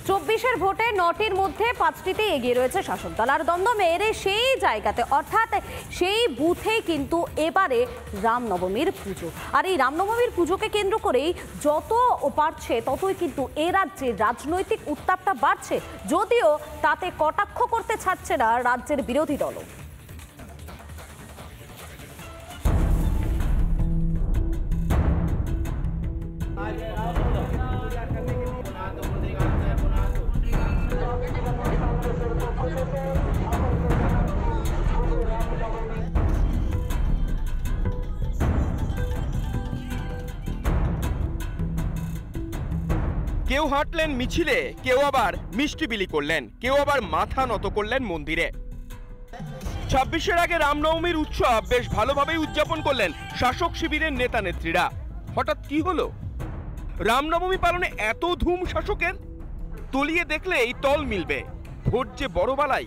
24-এর ভোটে 9টির মধ্যে 5টিতে এগিয়ে রয়েছে শাসক দল। আর দ্বন্দ্ব মেরে সেই জায়গাতে অর্থাৎ সেই বুথে কিন্তু এবারে রামনবমীর পুজো। আর এই রামনবমীর পুজোকে কেন্দ্র করেই যত বাড়ছে ততই কিন্তু এ রাজ্যের রাজনৈতিক উত্তাপটা বাড়ছে, যদিও তাতে কটাক্ষ করতে ছাড়ছে না রাজ্যের বিরোধী দলও। কেউ হাঁটলেন মিছিলে, কেউ আবার মিষ্টি বিলি করলেন, কেউ আবার মাথা নত করলেন মন্দিরে। 26-এর আগে রামনবমীর উৎসব বেশ ভালোভাবেই উদযাপন করলেন শাসক শিবিরের নেতা নেত্রীরা। হঠাৎ কি হলো? রামনবমী পালনে এত ধুম শাসকের? তলিয়ে দেখলেই তল মিলবে, ভোট যে বড় বালাই।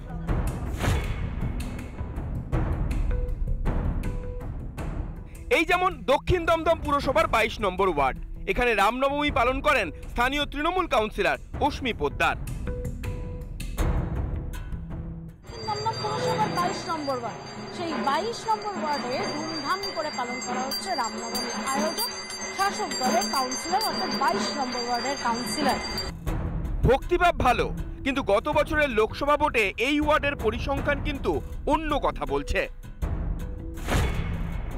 এই যেমন দক্ষিণ দমদম পুরসভার 22 নম্বর ওয়ার্ড। এখানে রামনবমী পালন করেন স্থানীয় তৃণমূল কাউন্সিলর অশ্মি পোদ্দার। সেই 22 নম্বর ওয়ার্ডে ধুমধাম করে পালন করা হচ্ছে রামনবমী। আয়োজক শাসক দলের কাউন্সিলর, অর্থাৎ 22 নম্বর ওয়ার্ডের কাউন্সিলর। ভক্তিভাব ভালো, কিন্তু গত বছরের লোকসভা ভোটে এই ওয়ার্ডের পরিসংখ্যান কিন্তু অন্য কথা বলছে।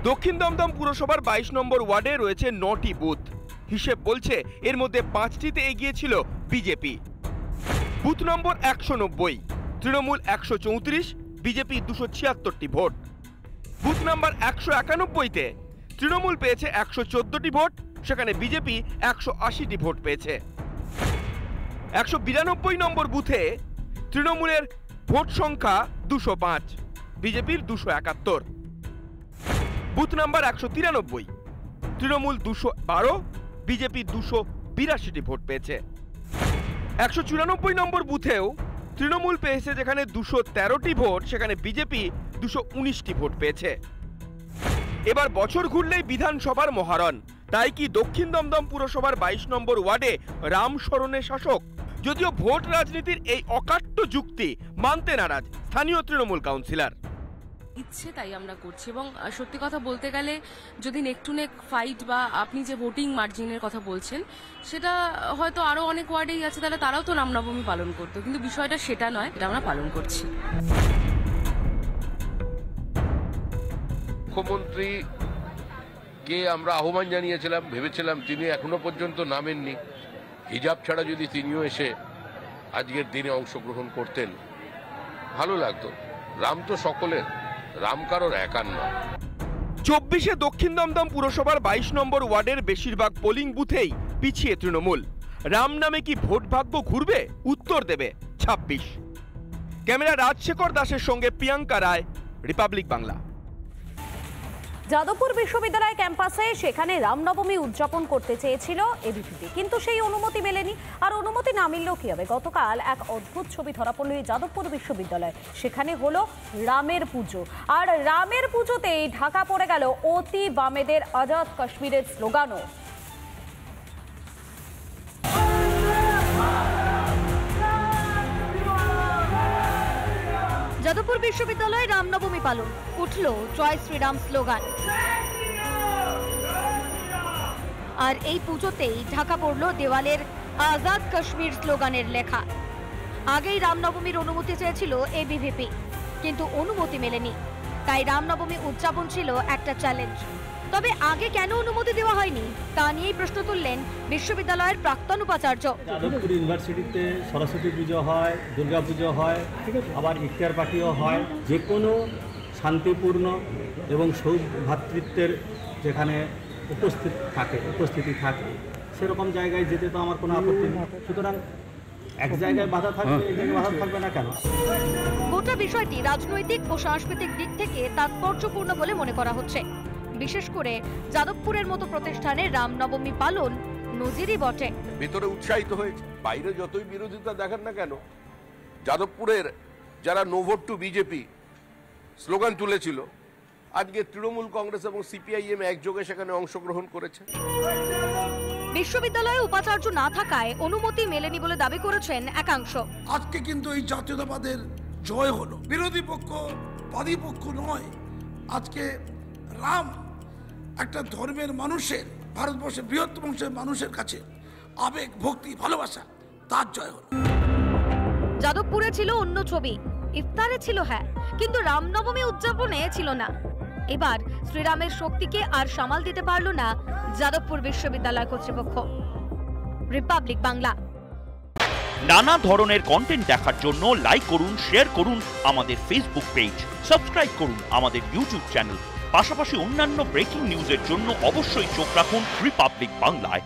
দক্ষিণ দমদম পুরসভার 22 নম্বর ওয়ার্ডে রয়েছে 9টি বুথ। হিসেব বলছে এর মধ্যে 5টিতে এগিয়ে ছিল BJP. Booth number 190, Trinamool 134, BJP 276টি ভোট। বুথ নাম্বার 191-তে তৃণমূল পেয়েছে 114টি ভোট, সেখানে বিজেপি 180টি ভোট পেয়েছে। 192 নম্বর বুথে তৃণমূলের ভোট সংখ্যা 205, বিজেপির 271। বুথ নাম্বার 193, তৃণমূল 212, বিজেপি 282টি ভোট পেয়েছে। 194 নম্বর বুথেও তৃণমূল পেয়েছে যেখানে 213টি ভোট, সেখানে বিজেপি 219টি ভোট পেয়েছে। এবার বছর ঘুরলেই বিধানসভার মহারণ। তাই কি দক্ষিণ দমদম পুরসভার 22 নম্বর ওয়ার্ডে রাম শরণে শাসক? যদিও ভোট রাজনীতির এই অকাট্য যুক্তি মানতে নারাজ স্থানীয় তৃণমূল কাউন্সিলর। ইচ্ছে তাই আমরা করছি, এবং সত্যি কথা বলতে গেলে যদি নেক টু নেক ফাইট বা আপনি যে ভোটিং মার্জিনের কথা বলছেন সেটা হয়তো আরো অনেক ওয়ার্ডেই আছে, তাহলে তারাও তো রামনবমী পালন করতো, কিন্তু বিষয়টা সেটা নয়, এটা আমরা পালন করছি। মুখ্যমন্ত্রীকে আমরা আহ্বান জানিয়েছিলাম, ভেবেছিলাম তিনি এখনো পর্যন্ত নামেননি। হিজাব ছাড়া যদি তিনিও এসে আজকের দিনে অংশগ্রহণ করতেন ভালো লাগতো। রাম তো সকলের, রাম কারোর একার নয়। 24-এ দক্ষিণ দমদম পুরসভার 22 নম্বর ওয়ার্ডের বেশিরভাগ পোলিং বুথেই পিছিয়ে তৃণমূল। রাম নামে কি ভোট ভাগ্য ঘুরবে? উত্তর দেবে 26। ক্যামেরা রাজশেখর দাসের সঙ্গে প্রিয়াঙ্কা রায়, রিপাবলিক বাংলা। যাদবপুর বিশ্ববিদ্যালয় ক্যাম্পাসে সেখানে রামনবমী উদযাপন করতে চেয়েছিল এবিভিপি, কিন্তু সেই অনুমতি মেলেনি। আর অনুমতি না মিললেও কি হবে? গতকাল এক অদ্ভুত ছবি ধরা পড়ল যাদবপুর বিশ্ববিদ্যালয়। সেখানে হলো রামের পুজো, আর রামের পুজোতেই ঢাকা পড়ে গেল অতি বামেদের আজাদ কাশ্মীরের স্লোগানও। যাদবপুর বিশ্ববিদ্যালয়ে রামনবমী পালন, উঠল জয় শ্রীরাম স্লোগান। আর এই পুজোতেই ঢাকা পড়ল দেওয়ালের আজাদ কাশ্মীর স্লোগানের লেখা। আগেই রামনবমীর অনুমতি চেয়েছিল এবিভিপি, কিন্তু অনুমতি মেলেনি। তাই রামনবমী উদযাপন ছিল একটা চ্যালেঞ্জ। তবে আগে কেন অনুমতি দেওয়া হয়নি তা নিয়েই প্রশ্ন তুললেন বিশ্ববিদ্যালয়ের প্রাক্তন উপাচার্য। যাদবপুর ইউনিভার্সিটিতে সরস্বতী পুজো হয়, দুর্গা পুজো হয়, আবার ইফতার পার্টিও হয়। যে কোনো শান্তিপূর্ণ এবং সৌভ্রাতৃত্বের যেখানে উপস্থিতি থাকে সেরকম জায়গায় যেতে তো আমার কোনো আপত্তি নেই। সুতরাং এক জায়গায় বাধা থাকবে, এই জায়গায় বাধা থাকবে না কেন? গোটা বিষয়টি রাজনৈতিক ও সাংস্কৃতিক দিক থেকে তাৎপর্যপূর্ণ বলে মনে করা হচ্ছে। বিশেষ করে যাদবপুরের মতো প্রতিষ্ঠানে রামনবমী পালন নজিরই বটে। ভিতরে উৎসাহিত হয়েছে, বাইরে যতই বিরোধিতা দেখেন না কেন, যাদবপুরের যারা no vote to BJP slogan তুলেছিল, আজকে তৃণমূল কংগ্রেস এবং সিপিআইএম একযোগে সেখানে অংশগ্রহণ করেছে। বিশ্ববিদ্যালয়ে উপাচার্য না থাকায় অনুমতি মেলেনি বলে দাবি করেছেন একাংশ। আজকে কিন্তু এই জাতীয়তাবাদের জয় হলো, বিরোধী পক্ষ বাদী পক্ষ নয়। আজকে রাম একটা ধর্মের মানুষের, ভারতবর্ষের বৃহত্তম মানুষের কাছে আবেগ, ভক্তি, ভালোবাসা, তার জয় হলো। যাদবপুরে ছিল অন্য ছবি, ইফতারে ছিল হ্যাঁ, কিন্তু রামনবমী উদযাপনে ছিল না। এবার শ্রীরামের শক্তিকে আর সামাল দিতে পারল না যাদবপুর বিশ্ববিদ্যালয় কর্তৃপক্ষ। রিপাবলিক বাংলা। নানা ধরনের কন্টেন্ট দেখার জন্য লাইক করুন, শেয়ার করুন আমাদের ফেসবুক পেজ, সাবস্ক্রাইব করুন আমাদের ইউটিউব চ্যানেল। পাশাপাশি অন্যান্য ব্রেকিং নিউজের জন্য অবশ্যই চোখ রাখুন রিপাবলিক বাংলায়।